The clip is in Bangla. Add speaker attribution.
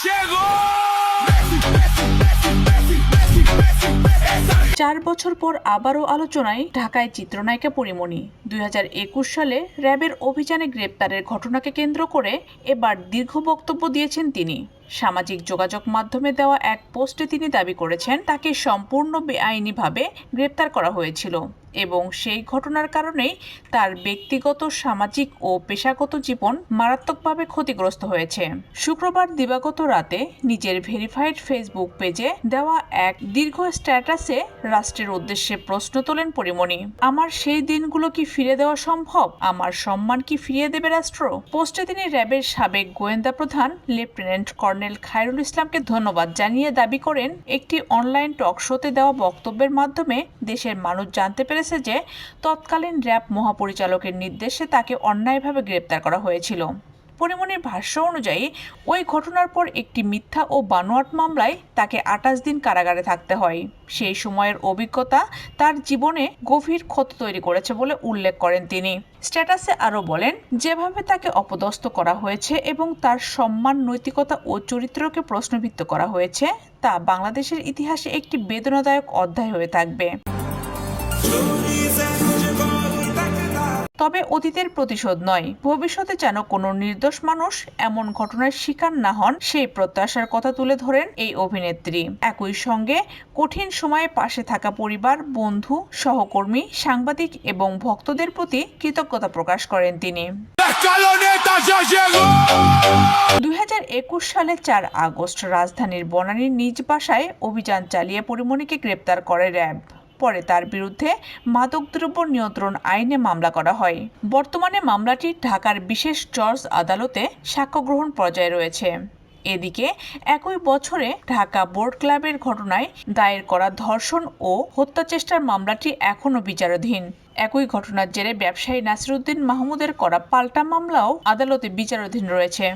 Speaker 1: 4 বছর পর আবারও আলোচনায় ঢাকায় চিত্রনায়িকা পরীমনি। 2021 সালে র্যাবের অভিযানে গ্রেপ্তারের ঘটনাকে কেন্দ্র করে এবার দীর্ঘ বক্তব্য দিয়েছেন তিনি। সামাজিক যোগাযোগ মাধ্যমে দেওয়া এক পোস্টে তিনি দাবি করেছেন তাকে সম্পূর্ণ বেআইনিভাবে গ্রেপ্তার করা হয়েছিল এবং সেই ঘটনার কারণেই তার ব্যক্তিগত, সামাজিক ও পেশাগত জীবন মারাত্মকভাবে ক্ষতিগ্রস্ত হয়েছে। শুক্রবার দিবাগত রাতে নিজের ভেরিফাইড ফেসবুক পেজে দেওয়া এক দীর্ঘ স্ট্যাটাসে রাষ্ট্রের উদ্দেশ্যে প্রশ্ন তোলেন পরীমনি। আমার সেই দিনগুলো কি ফিরে দেওয়া সম্ভব? আমার সম্মান কি ফিরিয়ে দেবে রাষ্ট্র? পোস্টে তিনি র্যাবের সাবেক গোয়েন্দা প্রধান লেফটেন্যান্ট কর্নেল খায়রুল ইসলামকে ধন্যবাদ জানিয়ে দাবি করেন, একটি অনলাইন টক শোতে দেওয়া বক্তব্যের মাধ্যমে দেশের মানুষ জানতে পেরেছে যে তৎকালীন র্যাব মহাপরিচালকের নির্দেশে তাকে অন্যায়ভাবে গ্রেপ্তার করা হয়েছিল। পরীমনির ভাষ্য অনুযায়ী ওই ঘটনার পর একটি মিথ্যা ও বানোয়াট মামলায় তাকে 28 দিন কারাগারে থাকতে হয়। সেই সময়ের অভিজ্ঞতা তার জীবনে গভীর ক্ষত তৈরি করেছে বলে উল্লেখ করেন তিনি। স্ট্যাটাসে আরও বলেন, যেভাবে তাকে অপদস্থ করা হয়েছে এবং তার সম্মান, নৈতিকতা ও চরিত্রকে প্রশ্নবিদ্ধ করা হয়েছে তা বাংলাদেশের ইতিহাসে একটি বেদনাদায়ক অধ্যায় হয়ে থাকবে। তবে অতীতের প্রতিশোধ নয়, ভবিষ্যতে যেন কোনো নির্দোষ মানুষ এমন ঘটনার শিকার না হন সেই প্রত্যাশার কথা তুলে ধরেন এই অভিনেত্রী। একই সঙ্গে কঠিন সময়ে পাশে থাকা পরিবার, বন্ধু, সহকর্মী, সাংবাদিক এবং ভক্তদের প্রতি কৃতজ্ঞতা প্রকাশ করেন তিনি। 2021 সালে 4 আগস্ট রাজধানীর বনানীর নিজ বাসায় অভিযান চালিয়ে পরীমনিকে গ্রেপ্তার করে র্যাব। পরে তার বিরুদ্ধে মাদকদ্রব্য নিয়ন্ত্রণ আইনে মামলা করা হয়। বর্তমানে মামলাটি ঢাকার বিশেষ জজ আদালতে সাক্ষ্য গ্রহণ পর্যায়ে রয়েছে। এদিকে একই বছরে ঢাকা বোট ক্লাবের ঘটনায় দায়ের করা ধর্ষণ ও হত্যা চেষ্টার মামলাটি এখনও বিচারাধীন। একই ঘটনার জেরে ব্যবসায়ী নাসিরউদ্দিন মাহমুদের করা পাল্টা মামলাও আদালতে বিচারাধীন রয়েছে।